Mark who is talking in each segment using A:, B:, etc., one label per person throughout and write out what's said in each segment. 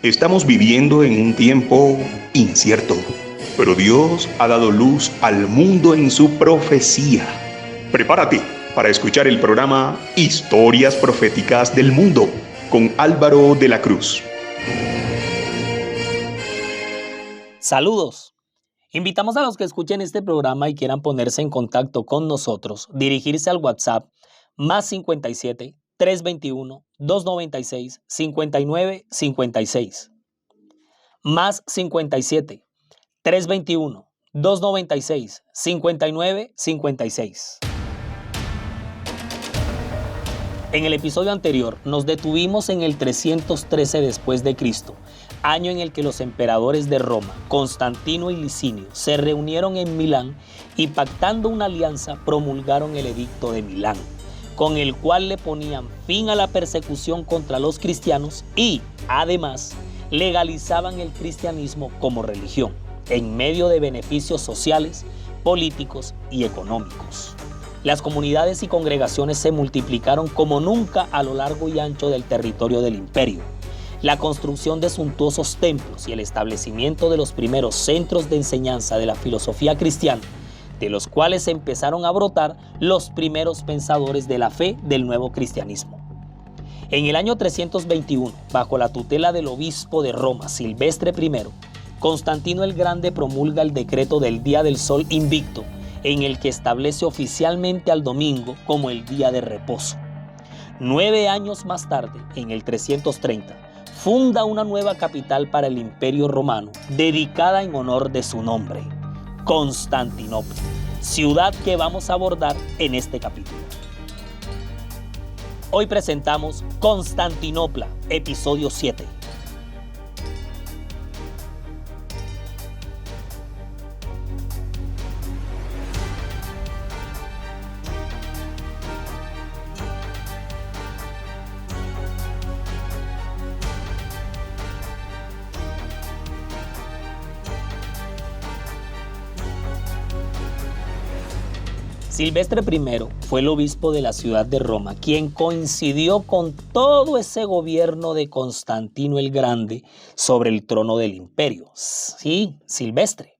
A: Estamos viviendo en un tiempo incierto, pero Dios ha dado luz al mundo en su profecía. Prepárate para escuchar el programa Historias Proféticas del Mundo con Álvaro de la Cruz.
B: Saludos. Invitamos a los que escuchen este programa y quieran ponerse en contacto con nosotros, dirigirse al WhatsApp más 57 321 296 59 56. Más 57 321 296 59 56. En el episodio anterior nos detuvimos en el 313 después de Cristo, año en el que los emperadores de Roma, Constantino y Licinio, se reunieron en Milán y pactando una alianza promulgaron el Edicto de Milán, con el cual le ponían fin a la persecución contra los cristianos y, además, legalizaban el cristianismo como religión, en medio de beneficios sociales, políticos y económicos. Las comunidades y congregaciones se multiplicaron como nunca a lo largo y ancho del territorio del imperio. La construcción de suntuosos templos y el establecimiento de los primeros centros de enseñanza de la filosofía cristiana, de los cuales empezaron a brotar los primeros pensadores de la fe del nuevo cristianismo. En el año 321, bajo la tutela del obispo de Roma, Silvestre I, Constantino el Grande promulga el decreto del Día del Sol Invicto, en el que establece oficialmente al domingo como el día de reposo. 9 años más tarde, en el 330, funda una nueva capital para el Imperio Romano, dedicada en honor de su nombre, Constantinopla, ciudad que vamos a abordar en este capítulo. Hoy presentamos Constantinopla, episodio 7. Silvestre I fue el obispo de la ciudad de Roma, quien coincidió con todo ese gobierno de Constantino el Grande sobre el trono del imperio. Sí, Silvestre.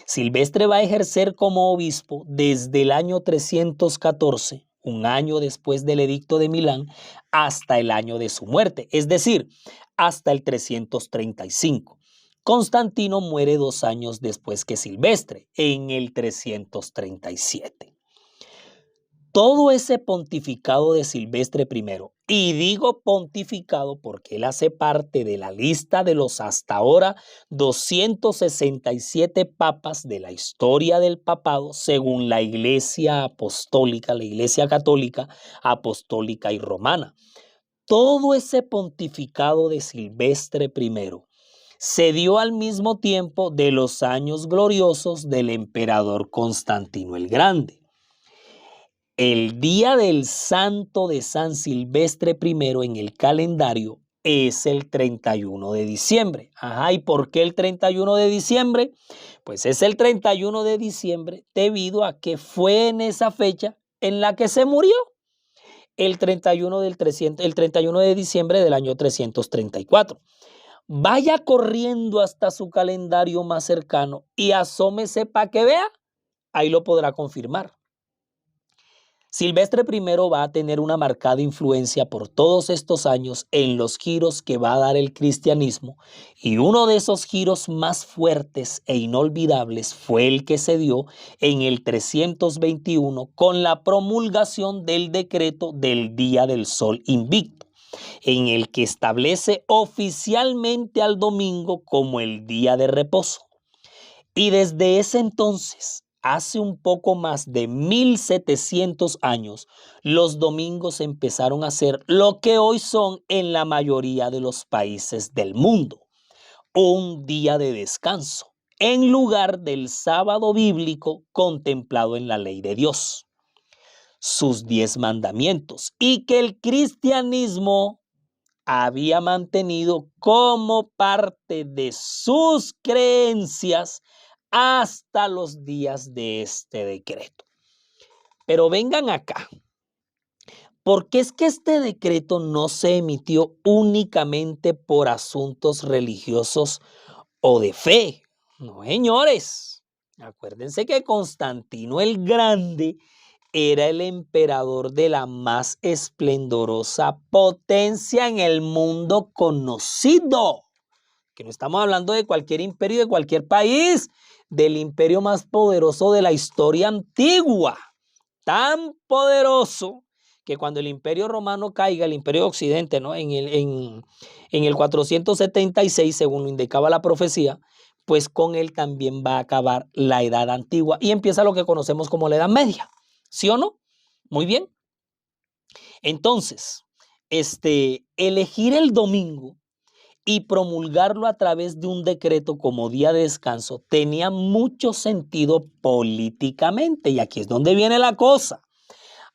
B: Silvestre va a ejercer como obispo desde el año 314, un año después del Edicto de Milán, hasta el año de su muerte, es decir, hasta el 335. Constantino muere 2 años después que Silvestre, en el 337. Todo ese pontificado de Silvestre I, y digo pontificado porque él hace parte de la lista de los hasta ahora 267 papas de la historia del papado según la Iglesia Apostólica, la Iglesia Católica, Apostólica y Romana. Todo ese pontificado de Silvestre I se dio al mismo tiempo de los años gloriosos del emperador Constantino el Grande. El día del santo de San Silvestre I en el calendario es el 31 de diciembre. ¿Y por qué el 31 de diciembre? Pues es el 31 de diciembre debido a que fue en esa fecha en la que se murió. El 31 de diciembre del año 334. Vaya corriendo hasta su calendario más cercano y asómese para que vea. Ahí lo podrá confirmar. Silvestre I va a tener una marcada influencia por todos estos años en los giros que va a dar el cristianismo, y uno de esos giros más fuertes e inolvidables fue el que se dio en el 321 con la promulgación del decreto del Día del Sol Invicto, en el que establece oficialmente al domingo como el día de reposo. Y desde ese entonces, hace un poco más de 1700 años, los domingos empezaron a ser lo que hoy son en la mayoría de los países del mundo, un día de descanso, en lugar del sábado bíblico contemplado en la ley de Dios, sus 10 mandamientos, y que el cristianismo había mantenido como parte de sus creencias hasta los días de este decreto. Pero vengan acá, Porque es que este decreto no se emitió únicamente por asuntos religiosos o de fe. No, señores. Acuérdense que Constantino el Grande era el emperador de la más esplendorosa potencia en el mundo conocido. Que no estamos hablando de cualquier imperio de cualquier país, del imperio más poderoso de la historia antigua. Tan poderoso que cuando el imperio romano caiga, el imperio de Occidente, ¿no? en el 476, según lo indicaba la profecía, pues con él también va a acabar la Edad Antigua y empieza lo que conocemos como la Edad Media. ¿Sí o no? Muy bien. Entonces, elegir el domingo y promulgarlo a través de un decreto como día de descanso tenía mucho sentido políticamente. Y aquí es donde viene la cosa.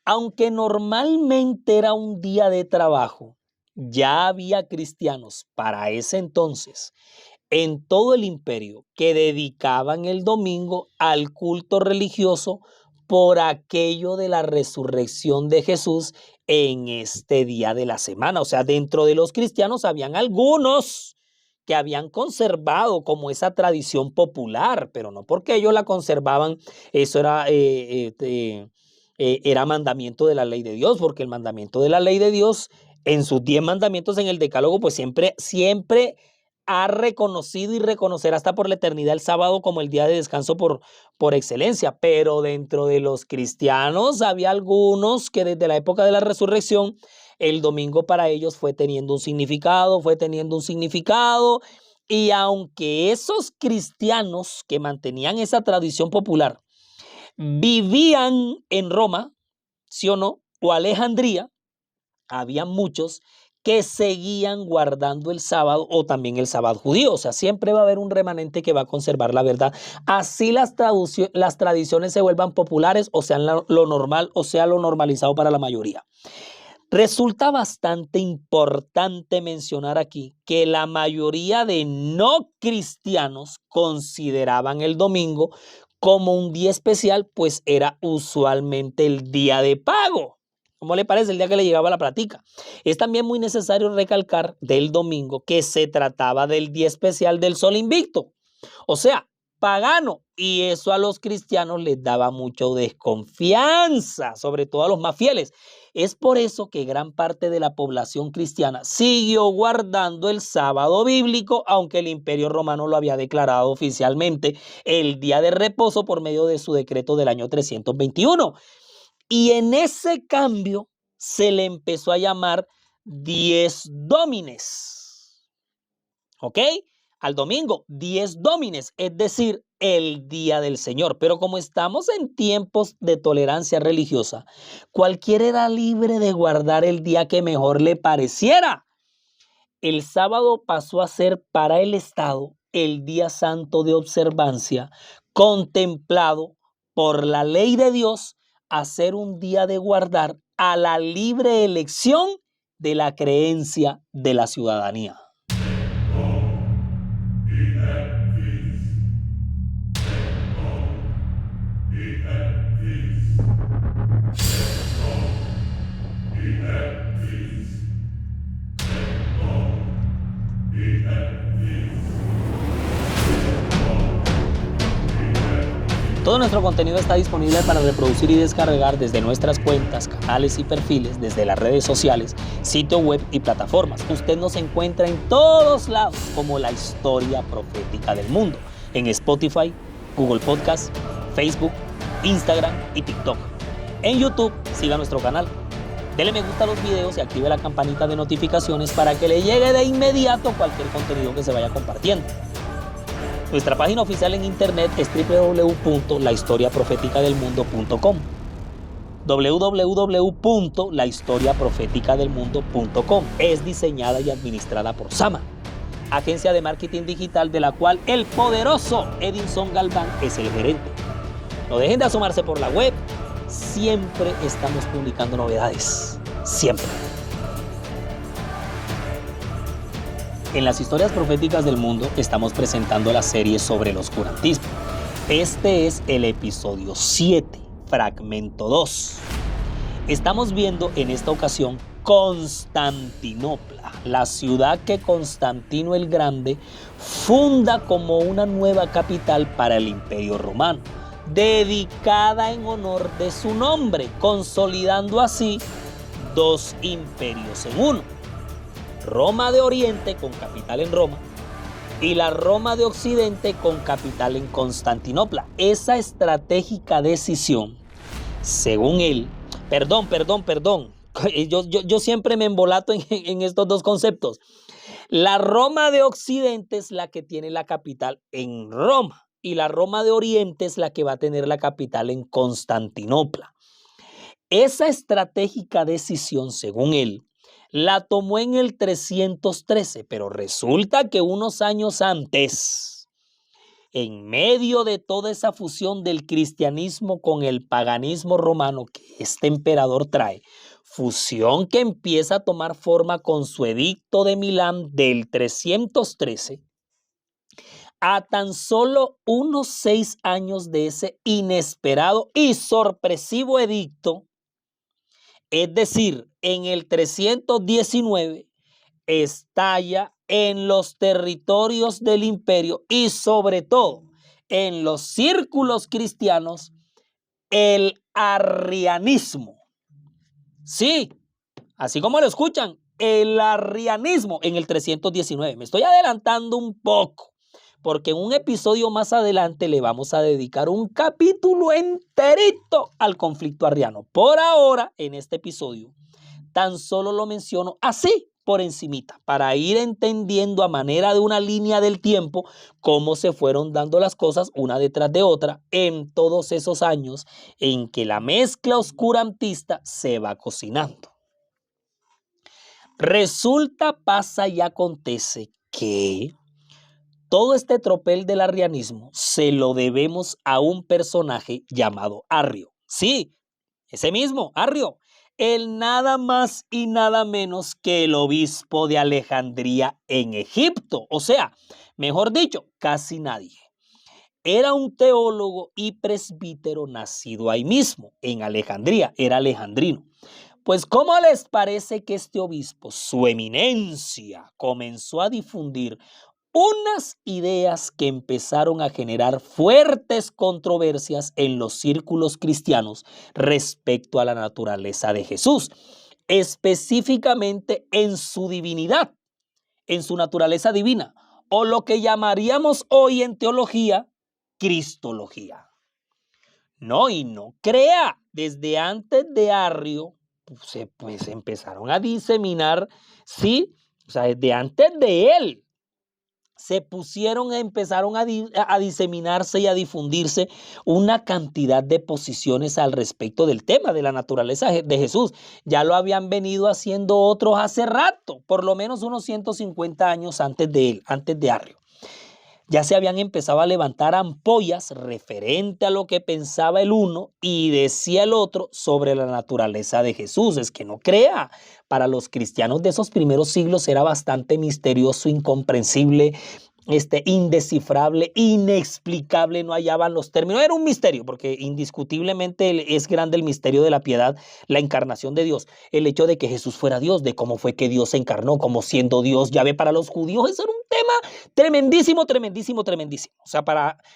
B: Aunque normalmente era un día de trabajo, ya había cristianos para ese entonces en todo el imperio que dedicaban el domingo al culto religioso por aquello de la resurrección de Jesús en este día de la semana. O sea, dentro de los cristianos habían algunos que habían conservado como esa tradición popular, pero no porque ellos la conservaban, eso era mandamiento de la ley de Dios, porque el mandamiento de la ley de Dios en sus 10 mandamientos en el decálogo, pues siempre ha reconocido y reconocer hasta por la eternidad el sábado como el día de descanso por excelencia. Pero dentro de los cristianos había algunos que desde la época de la resurrección, el domingo para ellos fue teniendo un significado. Y aunque esos cristianos que mantenían esa tradición popular vivían en Roma, ¿sí o no? O Alejandría, había muchos que seguían guardando el sábado o también el sábado judío. O sea, siempre va a haber un remanente que va a conservar la verdad. Así las tradiciones se vuelvan populares o sean lo normal o sea lo normalizado para la mayoría. Resulta bastante importante mencionar aquí que la mayoría de no cristianos consideraban el domingo como un día especial, pues era usualmente el día de pago. ¿Cómo le parece? El día que le llegaba la platica. Es también muy necesario recalcar del domingo que se trataba del día especial del sol invicto. O sea, pagano. Y eso a los cristianos les daba mucha desconfianza, sobre todo a los más fieles. Es por eso que gran parte de la población cristiana siguió guardando el sábado bíblico, aunque el Imperio Romano lo había declarado oficialmente el día de reposo por medio de su decreto del año 321. Y en ese cambio se le empezó a llamar Dies Domines. ¿Ok? Al domingo, Dies Domines, es decir, el día del Señor. Pero como estamos en tiempos de tolerancia religiosa, cualquiera era libre de guardar el día que mejor le pareciera. El sábado pasó a ser para el Estado el día santo de observancia, contemplado por la ley de Dios a ser un día de guardar a la libre elección de la creencia de la ciudadanía. Todo nuestro contenido está disponible para reproducir y descargar desde nuestras cuentas, canales y perfiles, desde las redes sociales, sitio web y plataformas. Usted nos encuentra en todos lados como La Historia Profética del Mundo, en Spotify, Google Podcast, Facebook, Instagram y TikTok. En YouTube, siga nuestro canal. Dele me gusta a los videos y active la campanita de notificaciones para que le llegue de inmediato cualquier contenido que se vaya compartiendo. Nuestra página oficial en internet es www.lahistoriaprofeticadelmundo.com www.lahistoriaprofeticadelmundo.com. Es diseñada y administrada por Sama, agencia de marketing digital de la cual el poderoso Edinson Galván es el gerente. No dejen de asomarse por la web. Siempre estamos publicando novedades. Siempre. En las historias proféticas del mundo estamos presentando la serie sobre el oscurantismo. Este es el episodio 7, fragmento 2. Estamos viendo en esta ocasión Constantinopla, la ciudad que Constantino el Grande funda como una nueva capital para el Imperio Romano, dedicada en honor de su nombre, consolidando así dos imperios en uno. Roma de Oriente, con capital en Roma, y la Roma de Occidente, con capital en Constantinopla. Esa estratégica decisión, según él, perdón. Yo siempre me embolato en estos dos conceptos. La Roma de Occidente es la que tiene la capital en Roma y la Roma de Oriente es la que va a tener la capital en Constantinopla. Esa estratégica decisión, según él, la tomó en el 313, pero resulta que unos años antes, en medio de toda esa fusión del cristianismo con el paganismo romano que este emperador trae, fusión que empieza a tomar forma con su edicto de Milán del 313, a tan solo unos 6 años de ese inesperado y sorpresivo edicto, es decir, en el 319, estalla en los territorios del imperio y sobre todo en los círculos cristianos el arrianismo. Sí, así como lo escuchan, el arrianismo en el 319. Me estoy adelantando un poco, porque en un episodio más adelante le vamos a dedicar un capítulo enterito al conflicto arriano. Por ahora, en este episodio, tan solo lo menciono así, por encimita, para ir entendiendo a manera de una línea del tiempo cómo se fueron dando las cosas una detrás de otra en todos esos años en que la mezcla oscurantista se va cocinando. Resulta, pasa y acontece que todo este tropel del arrianismo se lo debemos a un personaje llamado Arrio. Sí, ese mismo, Arrio. El nada más y nada menos que el obispo de Alejandría en Egipto. O sea, mejor dicho, casi nadie. Era un teólogo y presbítero nacido ahí mismo, en Alejandría, era alejandrino. Pues, ¿cómo les parece que este obispo, su eminencia, comenzó a difundir unas ideas que empezaron a generar fuertes controversias en los círculos cristianos respecto a la naturaleza de Jesús, específicamente en su divinidad, en su naturaleza divina, o lo que llamaríamos hoy en teología, cristología? No, y no crea, desde antes de Arrio, pues empezaron a diseminar, sí, o sea, desde antes de él, empezaron a diseminarse y a difundirse una cantidad de posiciones al respecto del tema de la naturaleza de Jesús. Ya lo habían venido haciendo otros hace rato, por lo menos unos 150 años antes de él, antes de Arrio. Ya se habían empezado a levantar ampollas referente a lo que pensaba el uno y decía el otro sobre la naturaleza de Jesús. Es que no crea, para los cristianos de esos primeros siglos era bastante misterioso, incomprensible, indescifrable, inexplicable, no hallaban los términos. Era un misterio, porque indiscutiblemente es grande el misterio de la piedad, la encarnación de Dios, el hecho de que Jesús fuera Dios, de cómo fue que Dios se encarnó, como siendo Dios. Ya ve, para los judíos eso era un tema tremendísimo. O sea,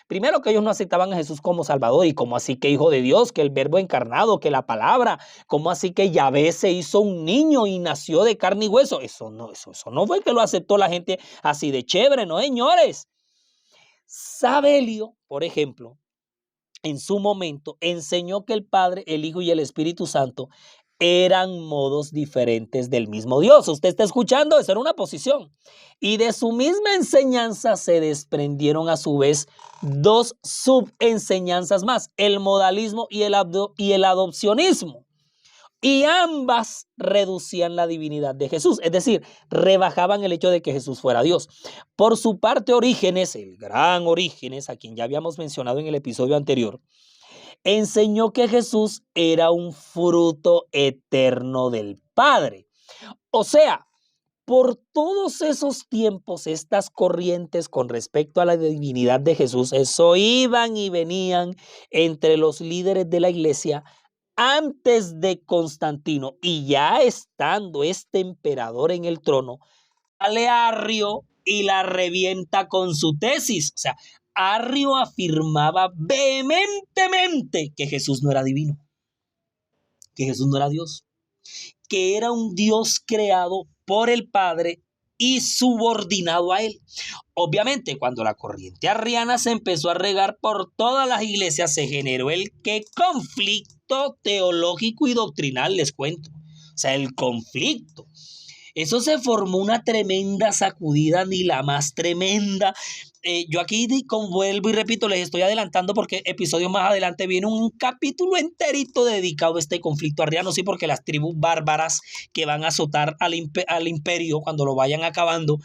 B: primero que ellos no aceptaban a Jesús como Salvador, y como así que Hijo de Dios, que el Verbo encarnado, que la palabra, como así que Yahvé se hizo un niño y nació de carne y hueso. Eso no fue que lo aceptó la gente así de chévere, ¿no, señores? Sabelio, por ejemplo, en su momento enseñó que el Padre, el Hijo y el Espíritu Santo eran modos diferentes del mismo Dios. ¿Usted está escuchando? Esa era una posición. Y de su misma enseñanza se desprendieron a su vez dos subenseñanzas más, el modalismo y el adopcionismo. Y ambas reducían la divinidad de Jesús, es decir, rebajaban el hecho de que Jesús fuera Dios. Por su parte, Orígenes, el gran Orígenes, a quien ya habíamos mencionado en el episodio anterior, enseñó que Jesús era un fruto eterno del Padre. O sea, por todos esos tiempos, estas corrientes con respecto a la divinidad de Jesús, eso iban y venían entre los líderes de la iglesia antes de Constantino y ya estando este emperador en el trono, sale Arrio y la revienta con su tesis. O sea, Arrio afirmaba vehementemente que Jesús no era divino, que Jesús no era Dios, que era un Dios creado por el Padre y subordinado a él. Obviamente, cuando la corriente arriana se empezó a regar por todas las iglesias, se generó el ¿qué? Conflicto teológico y doctrinal, les cuento. O sea, el conflicto. Eso se formó una tremenda sacudida, ni la más tremenda. Yo aquí vuelvo y repito, les estoy adelantando porque episodios más adelante viene un capítulo enterito dedicado a este conflicto arriano, sí, porque las tribus bárbaras que van a azotar al imperio cuando lo vayan acabando,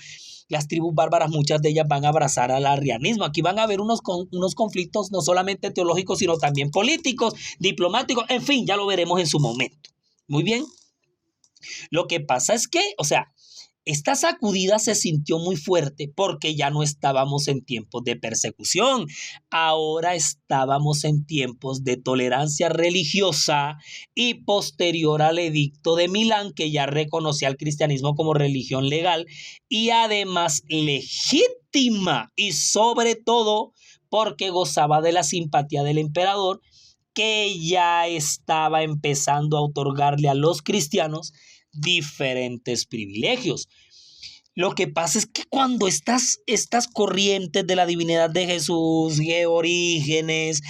B: las tribus bárbaras, muchas de ellas van a abrazar al arrianismo. Aquí van a haber unos conflictos no solamente teológicos, sino también políticos, diplomáticos, en fin, ya lo veremos en su momento. Muy bien. Lo que pasa es que, o sea, esta sacudida se sintió muy fuerte porque ya no estábamos en tiempos de persecución, ahora estábamos en tiempos de tolerancia religiosa y posterior al edicto de Milán, que ya reconocía al cristianismo como religión legal y además legítima, y sobre todo porque gozaba de la simpatía del emperador, que ya estaba empezando a otorgarle a los cristianos diferentes privilegios. Lo que pasa es que cuando estas corrientes de la divinidad de Jesús, que Orígenes,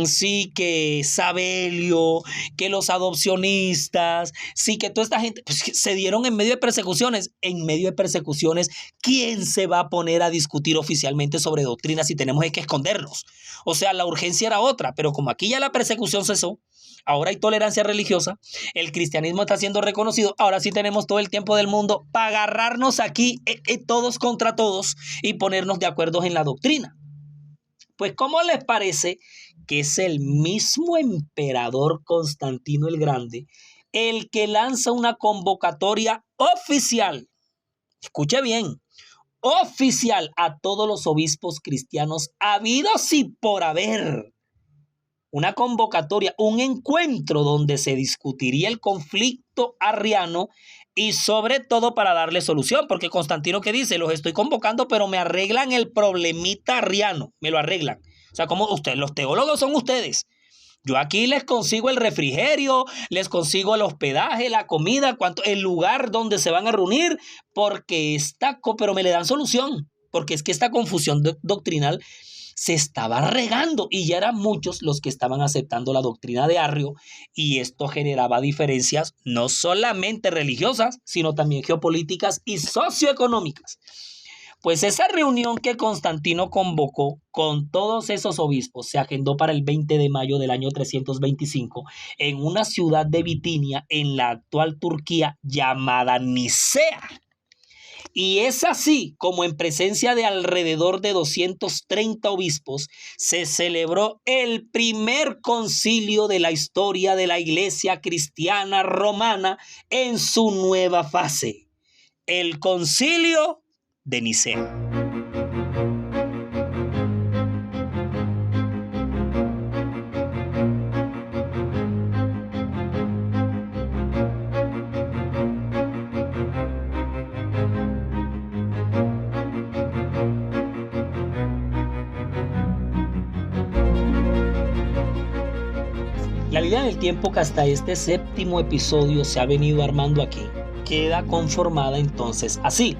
B: sí, que Sabelio, que los adopcionistas, sí, que toda esta gente pues, se dieron en medio de persecuciones. En medio de persecuciones, ¿quién se va a poner a discutir oficialmente sobre doctrinas si tenemos que escondernos? O sea, la urgencia era otra, pero como aquí ya la persecución cesó, ahora hay tolerancia religiosa, el cristianismo está siendo reconocido, ahora sí tenemos todo el tiempo del mundo para agarrarnos aquí todos contra todos y ponernos de acuerdo en la doctrina. Pues, ¿cómo les parece que es el mismo emperador Constantino el Grande el que lanza una convocatoria oficial? Escuche bien, oficial a todos los obispos cristianos habidos y por haber. Una convocatoria, un encuentro donde se discutiría el conflicto arriano y sobre todo para darle solución, porque Constantino, ¿qué dice? Los estoy convocando, pero me arreglan el problemita arriano, me lo arreglan. O sea, como ustedes, los teólogos son ustedes. Yo aquí les consigo el refrigerio, les consigo el hospedaje, la comida, el lugar donde se van a reunir, pero me le dan solución, porque es que esta confusión doctrinal se estaba regando y ya eran muchos los que estaban aceptando la doctrina de Arrio, y esto generaba diferencias no solamente religiosas, sino también geopolíticas y socioeconómicas. Pues esa reunión que Constantino convocó con todos esos obispos se agendó para el 20 de mayo del año 325 en una ciudad de Bitinia, en la actual Turquía, llamada Nicea. Y es así como en presencia de alrededor de 230 obispos se celebró el primer concilio de la historia de la Iglesia cristiana romana en su nueva fase, el Concilio de Nicea. La línea del tiempo que hasta este séptimo episodio se ha venido armando aquí queda conformada entonces así.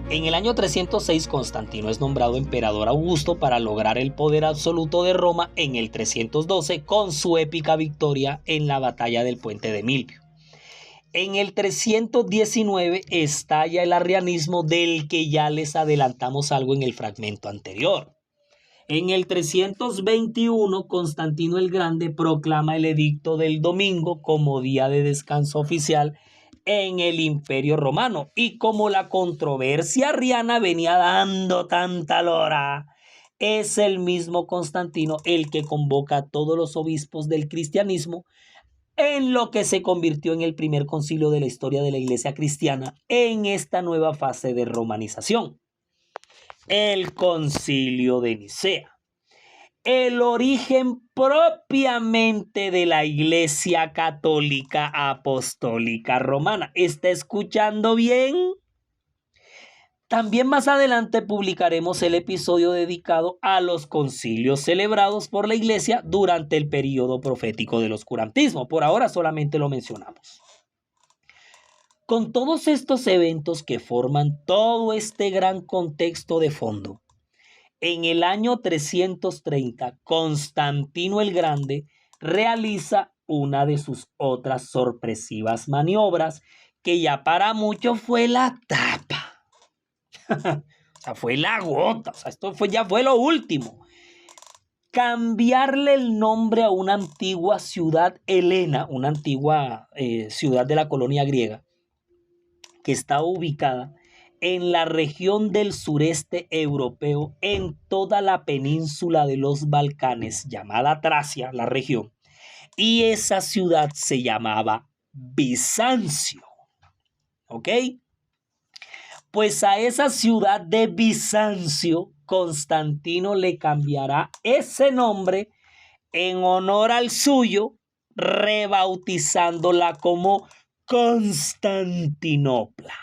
B: En el año 306 Constantino es nombrado emperador Augusto para lograr el poder absoluto de Roma en el 312 con su épica victoria en la batalla del Puente de Milvio. En el 319 estalla el arrianismo del que ya les adelantamos algo en el fragmento anterior. En el 321, Constantino el Grande proclama el edicto del domingo como día de descanso oficial en el Imperio Romano. Y como la controversia arriana venía dando tanta lora, es el mismo Constantino el que convoca a todos los obispos del cristianismo en lo que se convirtió en el primer concilio de la historia de la Iglesia cristiana en esta nueva fase de romanización. El Concilio de Nicea. el origen propiamente de la Iglesia Católica Apostólica Romana. ¿Está escuchando bien? También más adelante publicaremos el episodio dedicado a los concilios celebrados por la Iglesia durante el período profético del oscurantismo. Por ahora solamente lo mencionamos. Con todos estos eventos que forman todo este gran contexto de fondo, en el año 330, Constantino el Grande realiza una de sus otras sorpresivas maniobras que ya para muchos fue la tapa. O sea, fue la gota, o sea, ya fue lo último. Cambiarle el nombre a una antigua ciudad helena, una antigua ciudad de la colonia griega, que estaba ubicada en la región del sureste europeo, en toda la península de los Balcanes, llamada Tracia, la región, y esa ciudad se llamaba Bizancio. ¿Ok? Pues a esa ciudad de Bizancio, Constantino le cambiará ese nombre en honor al suyo, rebautizándola como Constantinopla.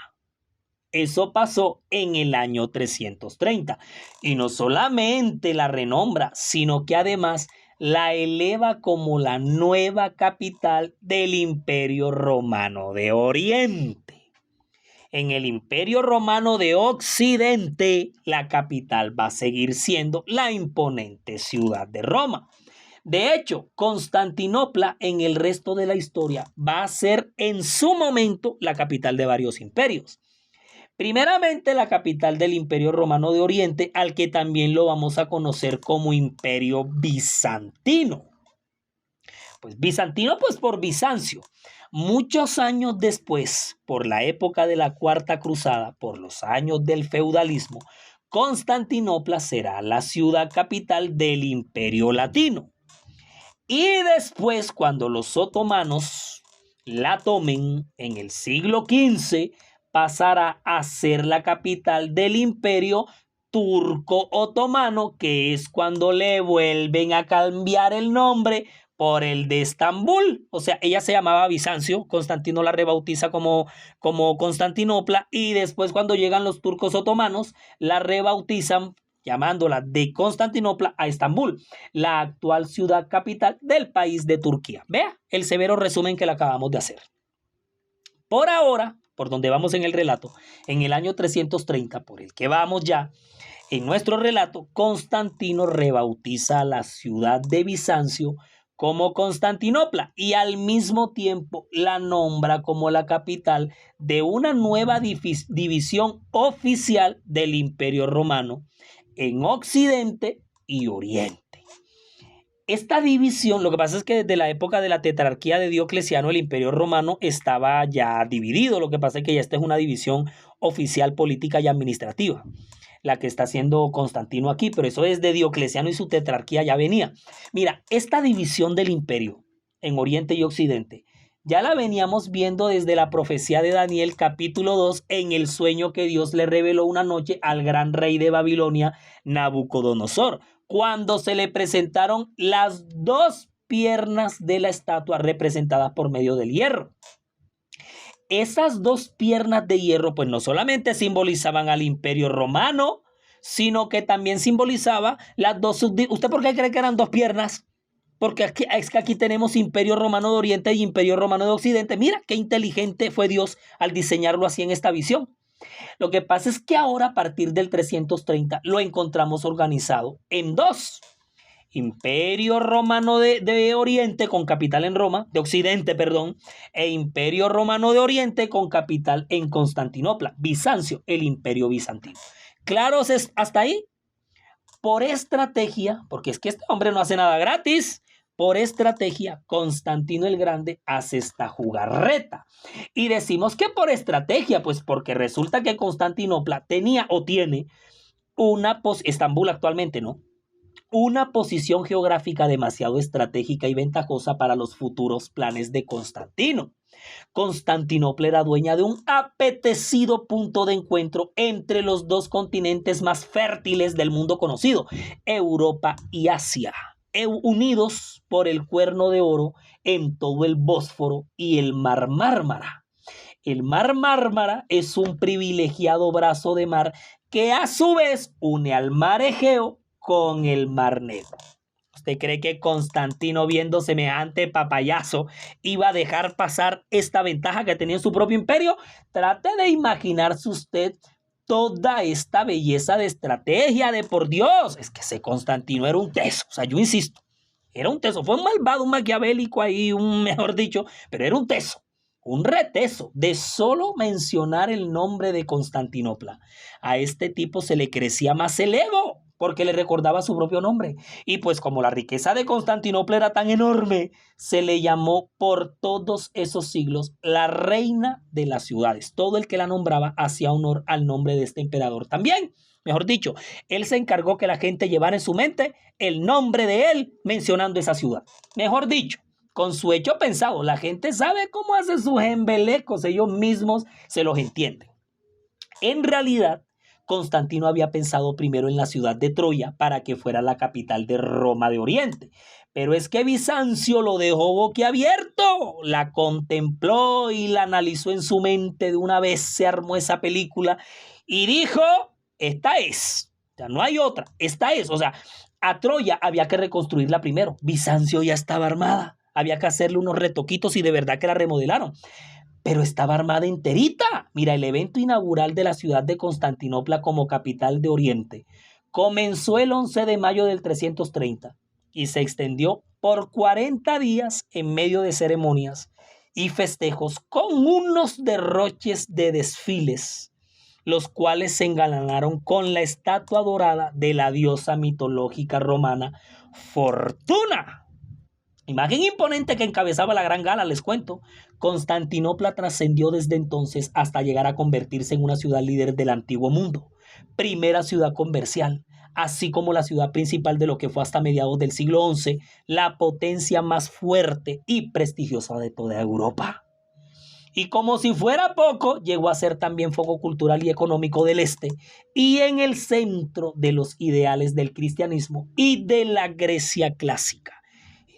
B: Eso pasó en el año 330. Y no solamente la renombra, sino que además la eleva como la nueva capital del Imperio Romano de Oriente. En el Imperio Romano de Occidente, la capital va a seguir siendo la imponente ciudad de Roma. De hecho, Constantinopla en el resto de la historia va a ser en su momento la capital de varios imperios. Primeramente, la capital del Imperio Romano de Oriente, al que también lo vamos a conocer como Imperio Bizantino. Pues bizantino, pues por Bizancio. Muchos años después, por la época de la Cuarta Cruzada, por los años del feudalismo, Constantinopla será la ciudad capital del Imperio Latino. Y después, cuando los otomanos la tomen en el siglo XV, pasará a ser la capital del Imperio Turco Otomano, que es cuando le vuelven a cambiar el nombre por el de Estambul. O sea, ella se llamaba Bizancio, Constantino la rebautiza como Constantinopla, y después cuando llegan los turcos otomanos, la rebautizan llamándola de Constantinopla a Estambul, la actual ciudad capital del país de Turquía. Vea el severo resumen que le acabamos de hacer. Por ahora, por donde vamos en el relato, en el año 330, por el que vamos ya, en nuestro relato, Constantino rebautiza a la ciudad de Bizancio como Constantinopla y al mismo tiempo la nombra como la capital de una nueva división oficial del Imperio Romano en Occidente y Oriente. Esta división, lo que pasa es que desde la época de la tetrarquía de Diocleciano, el Imperio Romano estaba ya dividido. Lo que pasa es que ya esta es una división oficial, política y administrativa, la que está haciendo Constantino aquí, pero eso es de Diocleciano y su tetrarquía ya venía. Mira, esta división del imperio en Oriente y Occidente ya la veníamos viendo desde la profecía de Daniel capítulo 2 en el sueño que Dios le reveló una noche al gran rey de Babilonia, Nabucodonosor, cuando se le presentaron las dos piernas de la estatua representadas por medio del hierro. Esas dos piernas de hierro pues no solamente simbolizaban al Imperio Romano, sino que también simbolizaba las dos subdivisiones. ¿Usted por qué cree que eran dos piernas? Porque es que aquí tenemos Imperio Romano de Oriente y Imperio Romano de Occidente. Mira qué inteligente fue Dios al diseñarlo así en esta visión. Lo que pasa es que ahora a partir del 330 lo encontramos organizado en dos. Imperio Romano de Oriente con capital en Roma, de Occidente, perdón, e Imperio Romano de Oriente con capital en Constantinopla, Bizancio, el Imperio Bizantino. ¿Claros hasta ahí? Por estrategia, porque es que este hombre no hace nada gratis, por estrategia, Constantino el Grande hace esta jugarreta. Y decimos que por estrategia, pues porque resulta que Constantinopla tenía o tiene Estambul actualmente, ¿no? Una posición geográfica demasiado estratégica y ventajosa para los futuros planes de Constantino. Constantinopla era dueña de un apetecido punto de encuentro entre los dos continentes más fértiles del mundo conocido, Europa y Asia, unidos por el Cuerno de Oro en todo el Bósforo y el Mar Mármara. El Mar Mármara es un privilegiado brazo de mar que a su vez une al Mar Egeo con el Mar Negro. ¿Usted cree que Constantino, viendo semejante papayazo, iba a dejar pasar esta ventaja que tenía en su propio imperio? Trate de imaginarse usted toda esta belleza de estrategia, de por Dios. Es que ese Constantino era un teso. O sea, yo insisto, era un teso. Fue un malvado, un maquiavélico ahí, mejor dicho, pero era un teso. Un reteso. De solo mencionar el nombre de Constantinopla, a este tipo se le crecía más el ego, porque le recordaba su propio nombre. Y pues como la riqueza de Constantinopla era tan enorme, se le llamó por todos esos siglos la reina de las ciudades. Todo el que la nombraba hacía honor al nombre de este emperador también. Mejor dicho, él se encargó que la gente llevara en su mente el nombre de él mencionando esa ciudad. Mejor dicho, con su hecho pensado, la gente sabe cómo hace sus embelecos, ellos mismos se los entienden. En realidad, Constantino había pensado primero en la ciudad de Troya para que fuera la capital de Roma de Oriente. Pero es que Bizancio lo dejó boquiabierto, la contempló y la analizó en su mente. De una vez se armó esa película y dijo, esta es, ya no hay otra, esta es. O sea, a Troya había que reconstruirla primero. Bizancio ya estaba armada, había que hacerle unos retoquitos y de verdad que la remodelaron. Pero estaba armada enterita. Mira, el evento inaugural de la ciudad de Constantinopla como capital de Oriente comenzó el 11 de mayo del 330 y se extendió por 40 días en medio de ceremonias y festejos con unos derroches de desfiles, los cuales se engalanaron con la estatua dorada de la diosa mitológica romana Fortuna. Imagen imponente que encabezaba la gran gala, les cuento. Constantinopla trascendió desde entonces hasta llegar a convertirse en una ciudad líder del antiguo mundo, primera ciudad comercial, así como la ciudad principal de lo que fue hasta mediados del siglo XI, la potencia más fuerte y prestigiosa de toda Europa. Y como si fuera poco, llegó a ser también foco cultural y económico del este y en el centro de los ideales del cristianismo y de la Grecia clásica.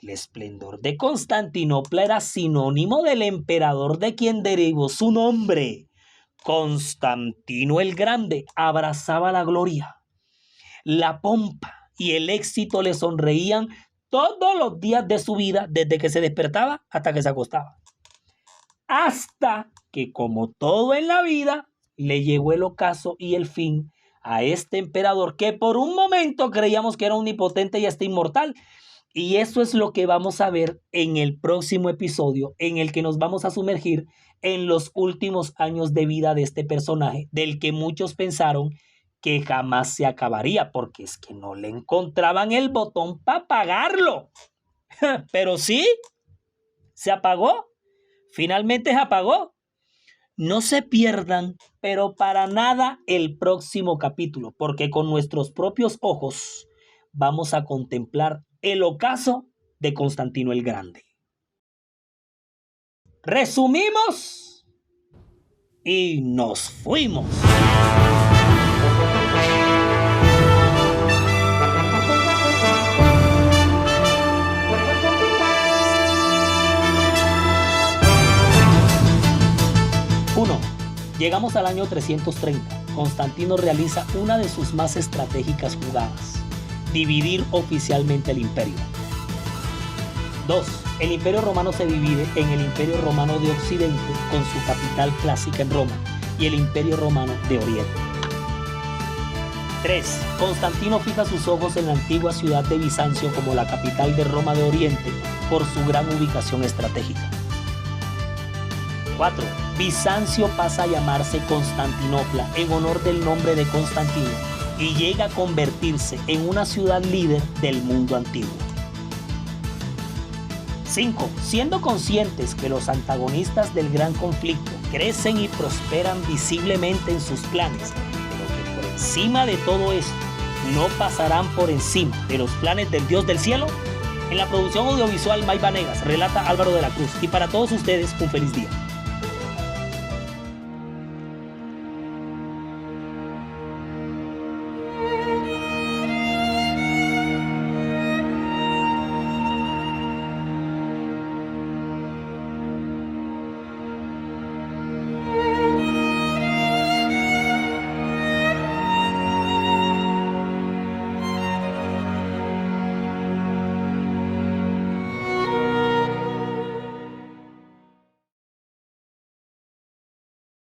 B: El esplendor de Constantinopla era sinónimo del emperador de quien derivó su nombre. Constantino el Grande abrazaba la gloria, la pompa y el éxito le sonreían todos los días de su vida, desde que se despertaba hasta que se acostaba. Hasta que, como todo en la vida, le llegó el ocaso y el fin a este emperador que por un momento creíamos que era omnipotente y hasta inmortal. Y eso es lo que vamos a ver en el próximo episodio, en el que nos vamos a sumergir en los últimos años de vida de este personaje, del que muchos pensaron que jamás se acabaría, porque es que no le encontraban el botón para apagarlo. Pero sí, se apagó. Finalmente se apagó. No se pierdan, pero para nada, el próximo capítulo, porque con nuestros propios ojos vamos a contemplar el ocaso de Constantino el Grande. Resumimos y nos fuimos. Llegamos al año 330. Constantino realiza una de sus más estratégicas jugadas: dividir oficialmente el imperio. 2. El imperio romano se divide en el imperio romano de Occidente, con su capital clásica en Roma, y el imperio romano de Oriente. 3. Constantino fija sus ojos en la antigua ciudad de Bizancio como la capital de Roma de Oriente por su gran ubicación estratégica. 4. Bizancio pasa a llamarse Constantinopla en honor del nombre de Constantino y llega a convertirse en una ciudad líder del mundo antiguo. 5. Siendo conscientes que los antagonistas del gran conflicto crecen y prosperan visiblemente en sus planes, pero que por encima de todo esto no pasarán por encima de los planes del Dios del cielo, En la producción audiovisual May Vanegas, relata Álvaro de la Cruz. Y para todos ustedes, un feliz día.